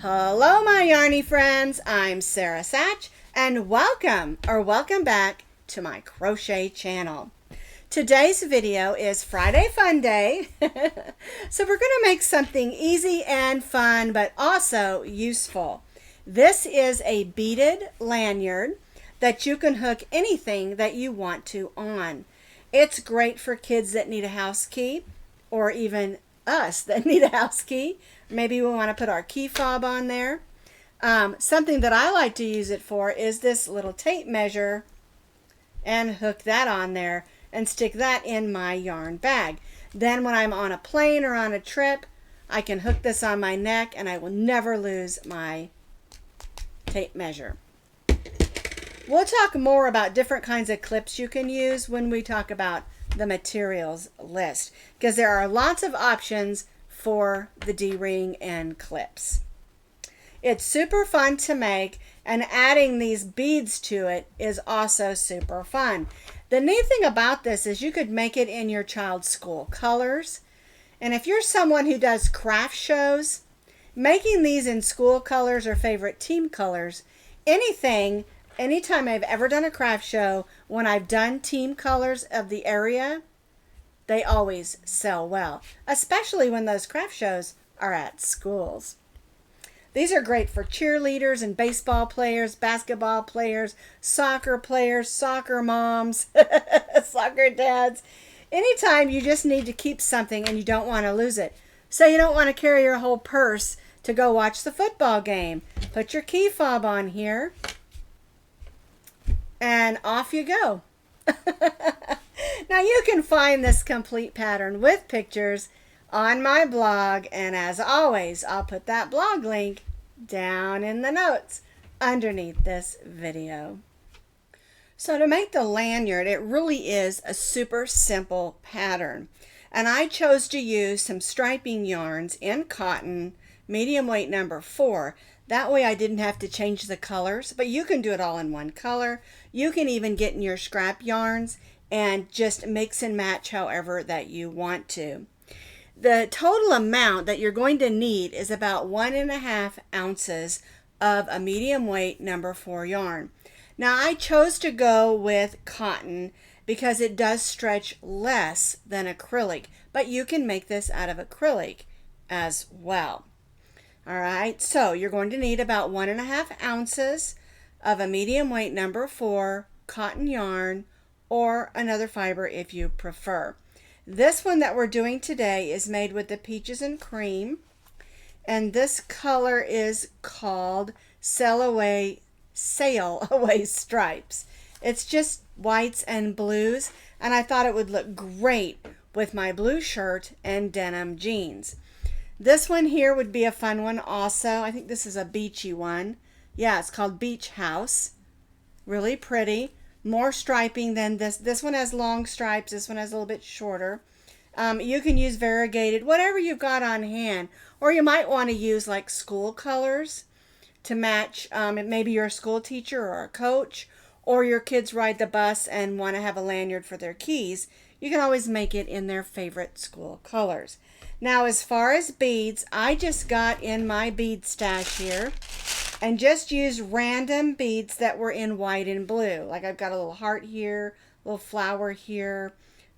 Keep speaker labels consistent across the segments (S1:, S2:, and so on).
S1: Hello my yarny friends, I'm Sara Sach and welcome back to my crochet channel. Today's video is Friday Fun Day. So we're going to make something easy and fun but also useful. This is a beaded lanyard that you can hook anything that you want to on. It's great for kids that need a house key, or even us that need a house key. Maybe we want to put our key fob on there. Something that I like to use it for is this little tape measure, and hook that on there and stick that in my yarn bag. Then when I'm on a plane or on a trip, I can hook this on my neck and I will never lose my tape measure. We'll talk more about different kinds of clips you can use when we talk about the materials list, because there are lots of options for the D-ring and clips. It's super fun to make, and adding these beads to it is also super fun. The neat thing about this is you could make it in your child's school colors, and if you're someone who does craft shows, making these in school colors or favorite team colors, anytime I've ever done a craft show, when I've done team colors of the area, they always sell well, especially when those craft shows are at schools. These are great for cheerleaders and baseball players, basketball players, soccer moms, soccer dads. Anytime you just need to keep something and you don't want to lose it. Say you don't want to carry your whole purse to go watch the football game. Put your key fob on here and off you go. Now you can find this complete pattern with pictures on my blog, and as always, I'll put that blog link down in the notes underneath this video. So to make the lanyard, it really is a super simple pattern, and I chose to use some striping yarns in cotton, medium weight number 4. That way I didn't have to change the colors, but you can do it all in one color. You can even get in your scrap yarns and just mix and match however that you want to. The total amount that you're going to need is about 1.5 ounces of a medium weight number 4 yarn. Now I chose to go with cotton because it does stretch less than acrylic, but you can make this out of acrylic as well. All right, so you're going to need about 1.5 ounces of a medium weight number 4 cotton yarn, or another fiber if you prefer. This one that we're doing today is made with the Peaches and Creme, and this color is called Sail Away Stripes. It's just whites and blues, and I thought it would look great with my blue shirt and denim jeans. This one here would be a fun one also. I think this is a beachy one. Yeah, it's called Beach House. Really pretty. More striping than this. This one has long stripes. This one has a little bit shorter. You can use variegated, whatever you've got on hand. Or you might want to use like school colors to match. Maybe you're a school teacher or a coach, or your kids ride the bus and want to have a lanyard for their keys. You can always make it in their favorite school colors. Now as far as beads, I just got in my bead stash here and just used random beads that were in white and blue. Like I've got a little heart here, a little flower here,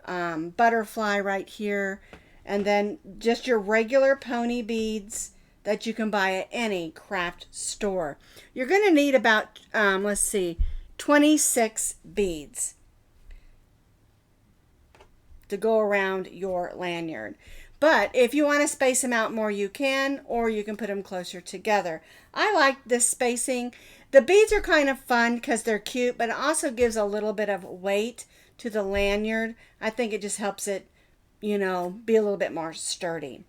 S1: butterfly right here, and then just your regular pony beads that you can buy at any craft store. You're going to need about, 26 beads to go around your lanyard. But if you want to space them out more, you can, or you can put them closer together. I like this spacing. The beads are kind of fun because they're cute, but it also gives a little bit of weight to the lanyard. I think it just helps it, be a little bit more sturdy.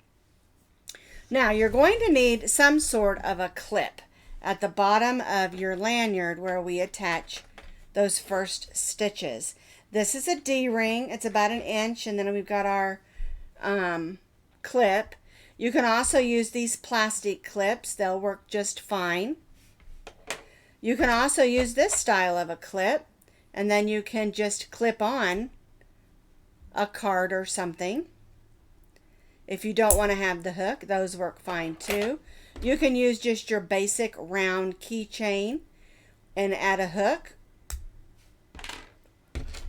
S1: Now you're going to need some sort of a clip at the bottom of your lanyard where we attach those first stitches. This is a D-ring. It's about 1 inch, and then we've got our clip. You can also use these plastic clips. They'll work just fine. You can also use this style of a clip, and then you can just clip on a card or something. If you don't want to have the hook, those work fine too. You can use just your basic round keychain and add a hook.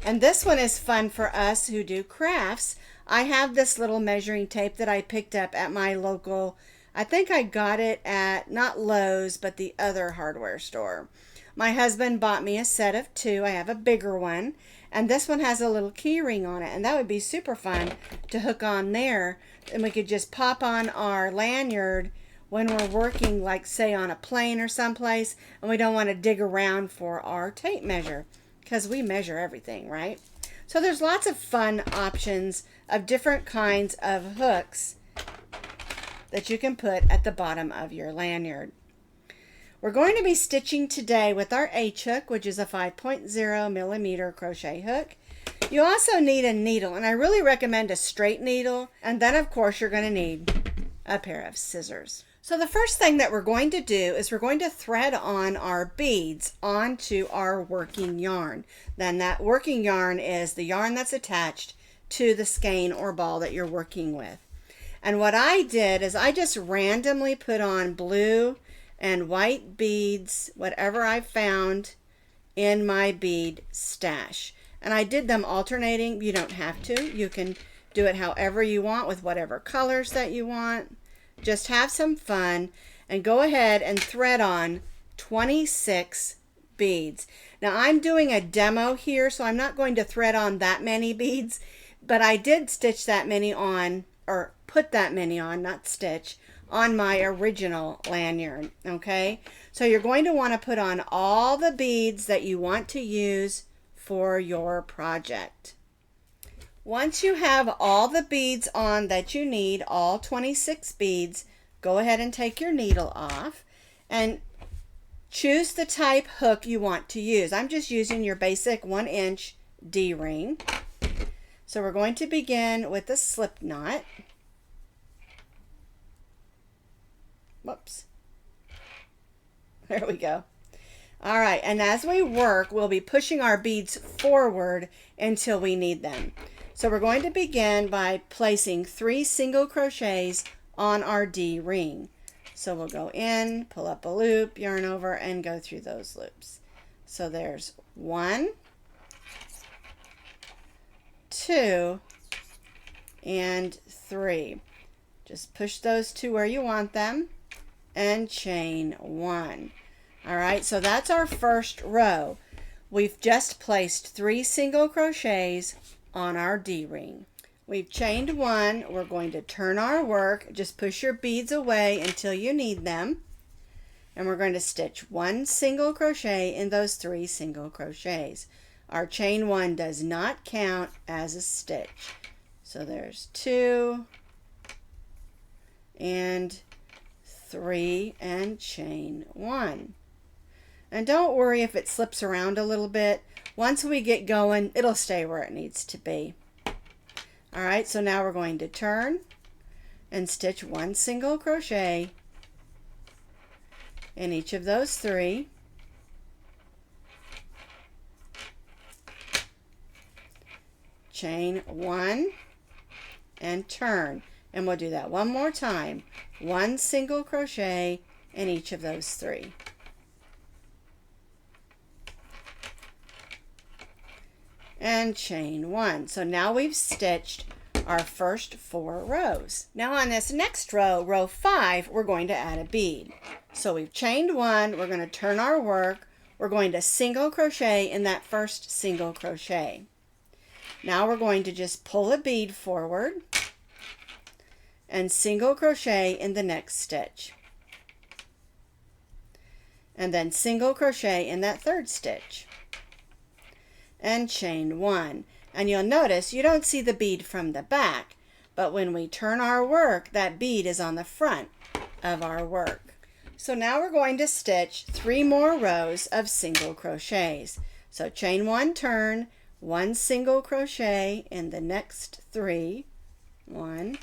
S1: And this one is fun for us who do crafts. I have this little measuring tape that I picked up at my local, I think I got it at not Lowe's, but the other hardware store. My husband bought me a set of 2. I have a bigger one, and this one has a little key ring on it, and that would be super fun to hook on there. And we could just pop on our lanyard when we're working, like say on a plane or someplace, and we don't want to dig around for our tape measure, because we measure everything, right? So there's lots of fun options of different kinds of hooks that you can put at the bottom of your lanyard. We're going to be stitching today with our H hook, which is a 5.0 millimeter crochet hook. You also need a needle, and I really recommend a straight needle, and then of course you're going to need a pair of scissors. So the first thing that we're going to do is we're going to thread on our beads onto our working yarn. Then that working yarn is the yarn that's attached to the skein or ball that you're working with. And what I did is I just randomly put on blue and white beads, whatever I found in my bead stash. And I did them alternating. You don't have to. You can do it however you want with whatever colors that you want. Just have some fun and go ahead and thread on 26 beads. Now I'm doing a demo here, so I'm not going to thread on that many beads, but I did stitch that many on, or put that many on, not stitch, on my original lanyard, okay? So you're going to want to put on all the beads that you want to use for your project. Once you have all the beads on that you need, all 26 beads, go ahead and take your needle off and choose the type hook you want to use. I'm just using your basic 1-inch D-ring. So we're going to begin with the slip knot. Whoops. There we go. All right, and as we work, we'll be pushing our beads forward until we need them. So we're going to begin by placing 3 single crochets on our D ring. So we'll go in, pull up a loop, yarn over, and go through those loops. So there's 1, 2, and 3. Just push those to where you want them and chain 1. All right, so that's our first row. We've just placed 3 single crochets on our D-ring. We've chained 1. We're going to turn our work. Just push your beads away until you need them. And we're going to stitch 1 single crochet in those 3 single crochets. Our chain 1 does not count as a stitch. So there's 2 and 3 and chain 1. And don't worry if it slips around a little bit. Once we get going, it'll stay where it needs to be. All right, so now we're going to turn and stitch 1 single crochet in each of those 3. Chain 1 and turn. And we'll do that one more time. 1 single crochet in each of those 3. And chain 1. So now we've stitched our first 4 rows. Now on this next row, row 5, we're going to add a bead. So we've chained 1, we're going to turn our work, we're going to single crochet in that first single crochet. Now we're going to just pull a bead forward and single crochet in the next stitch. And then single crochet in that third stitch. And chain 1. And you'll notice you don't see the bead from the back, but when we turn our work, that bead is on the front of our work. So now we're going to stitch 3 more rows of single crochets. So chain 1, turn, 1 single crochet in the next 3. 1,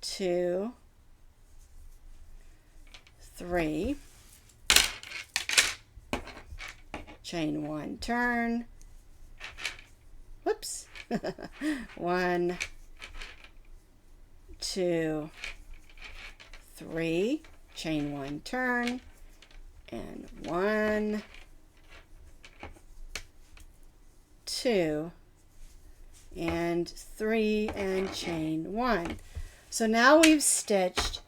S1: 2, 3. Chain 1, turn. Whoops. 1, 2, 3, chain 1, turn, and 1, 2, and 3, and chain 1. So now we've stitched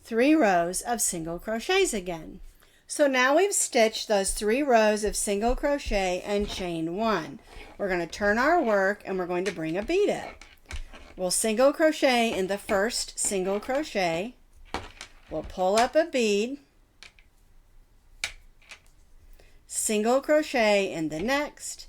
S1: 3 rows of single crochets again. So now we've stitched those 3 rows of single crochet and chain 1. We're going to turn our work and we're going to bring a bead up. We'll single crochet in the first single crochet. We'll pull up a bead, single crochet in the next,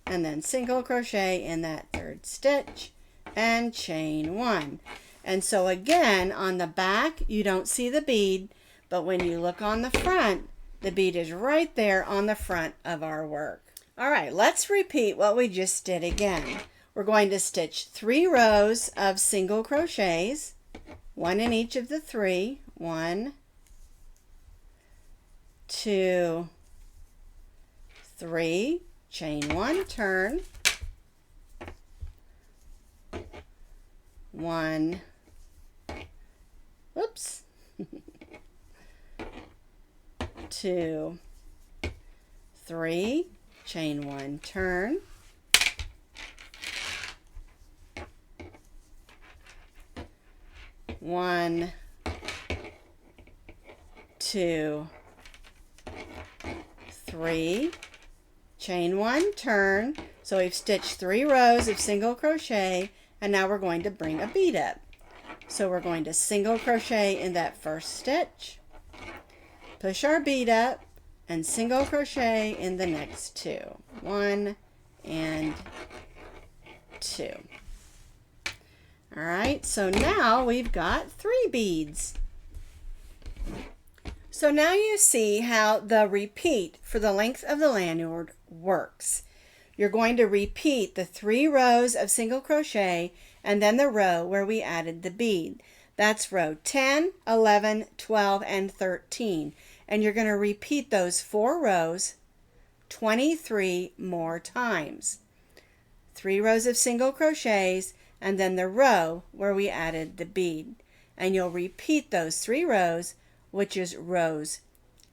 S1: and then single crochet in that third stitch and chain 1. And so again, on the back you don't see the bead, but when you look on the front, the bead is right there on the front of our work. All right, let's repeat what we just did again. We're going to stitch 3 rows of single crochets, 1 in each of the 3. 1, 2, 3, chain 1, turn, 1, oops, 2, 3, chain 1, turn, 1, 2, 3, chain 1, turn. So we've stitched 3 rows of single crochet, and now we're going to bring a bead up. So we're going to single crochet in that first stitch, push our bead up, and single crochet in the next 2. 1 and 2. All right, so now we've got 3 beads. So now you see how the repeat for the length of the lanyard works. You're going to repeat the 3 rows of single crochet and then the row where we added the bead. That's row 10, 11, 12, and 13. And you're going to repeat those 4 rows 23 more times. 3 rows of single crochets and then the row where we added the bead. And you'll repeat those 3 rows, which is rows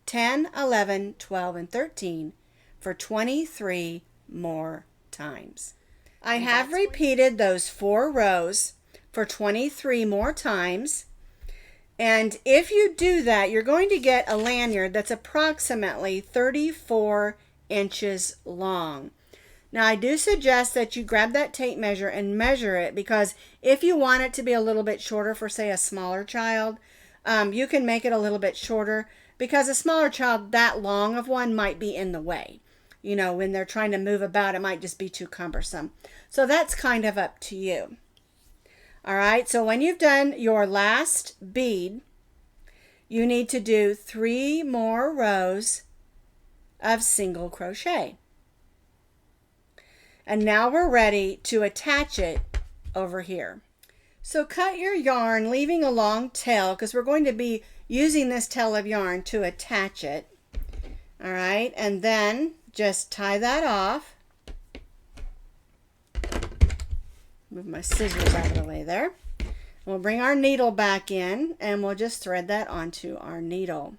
S1: 10, 11, 12, and 13 for 23 more times. I have repeated those 4 rows for 23 more times. And if you do that, you're going to get a lanyard that's approximately 34 inches long. Now, I do suggest that you grab that tape measure and measure it, because if you want it to be a little bit shorter for, say, a smaller child, you can make it a little bit shorter, because a smaller child, that long of one might be in the way. You know, when they're trying to move about, it might just be too cumbersome. So that's kind of up to you. All right, so when you've done your last bead, you need to do 3 more rows of single crochet. And now we're ready to attach it over here. So cut your yarn, leaving a long tail, because we're going to be using this tail of yarn to attach it. All right, and then just tie that off. Move my scissors out of the way there. We'll bring our needle back in and we'll just thread that onto our needle.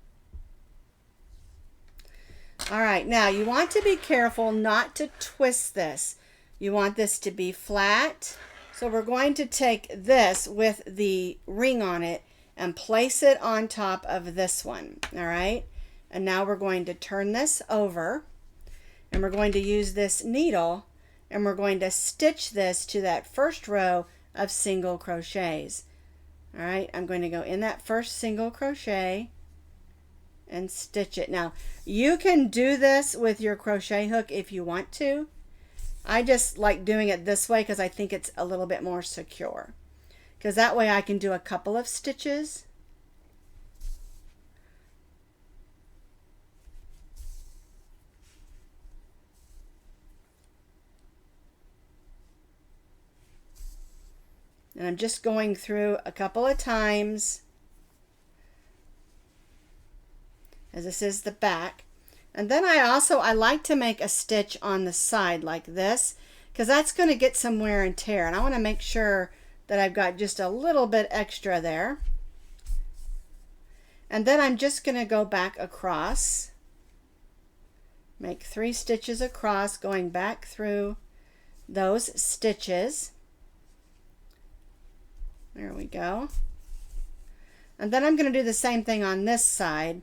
S1: All right, now you want to be careful not to twist this. You want this to be flat. So we're going to take this with the ring on it and place it on top of this one. All right, and now we're going to turn this over and we're going to use this needle and we're going to stitch this to that first row of single crochets. All right, I'm going to go in that first single crochet and stitch it. Now, you can do this with your crochet hook if you want to. I just like doing it this way because I think it's a little bit more secure. Because that way I can do a couple of stitches. And I'm just going through a couple of times, as this is the back. And then I like to make a stitch on the side like this, because that's going to get some wear and tear. And I want to make sure that I've got just a little bit extra there. And then I'm just going to go back across, make 3 stitches across, going back through those stitches. There we go. And then I'm going to do the same thing on this side,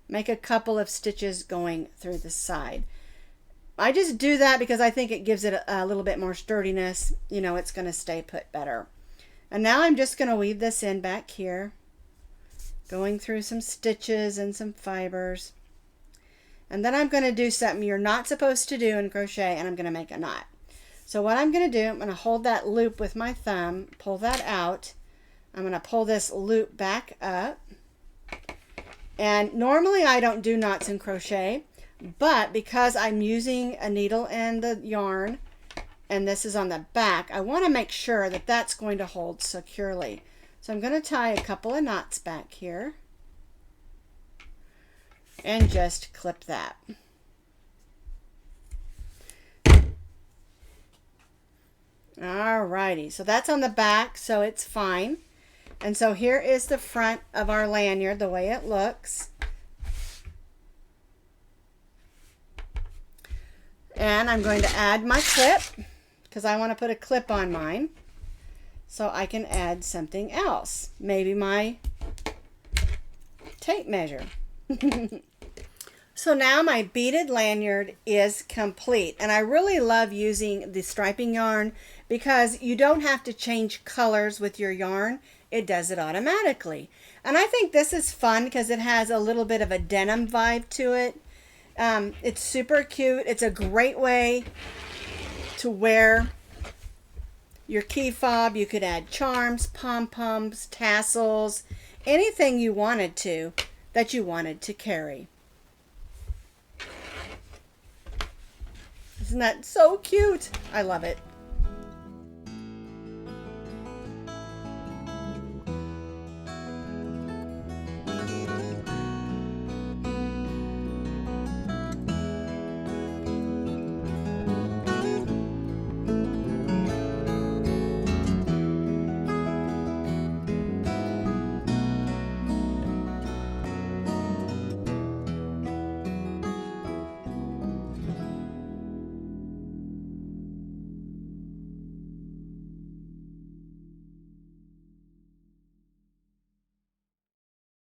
S1: make a couple of stitches going through the side. I just do that because I think it gives it a little bit more sturdiness. You know, it's going to stay put better. And now I'm just going to weave this in back here, going through some stitches and some fibers. And then I'm going to do something you're not supposed to do in crochet, and I'm going to make a knot. So what I'm going to do, I'm going to hold that loop with my thumb, pull that out. I'm going to pull this loop back up. And normally I don't do knots in crochet, but because I'm using a needle and the yarn, and this is on the back, I want to make sure that that's going to hold securely. So I'm going to tie a couple of knots back here and just clip that. Alrighty, so that's on the back, so it's fine. And so here is the front of our lanyard, the way it looks. And I'm going to add my clip because I want to put a clip on mine so I can add something else. Maybe my tape measure. So now my beaded lanyard is complete, and I really love using the striping yarn because you don't have to change colors with your yarn. It does it automatically. And I think this is fun because it has a little bit of a denim vibe to it. It's super cute. It's a great way to wear your key fob. You could add charms, pom-poms, tassels, anything you wanted to that you wanted to carry. Isn't that so cute? I love it.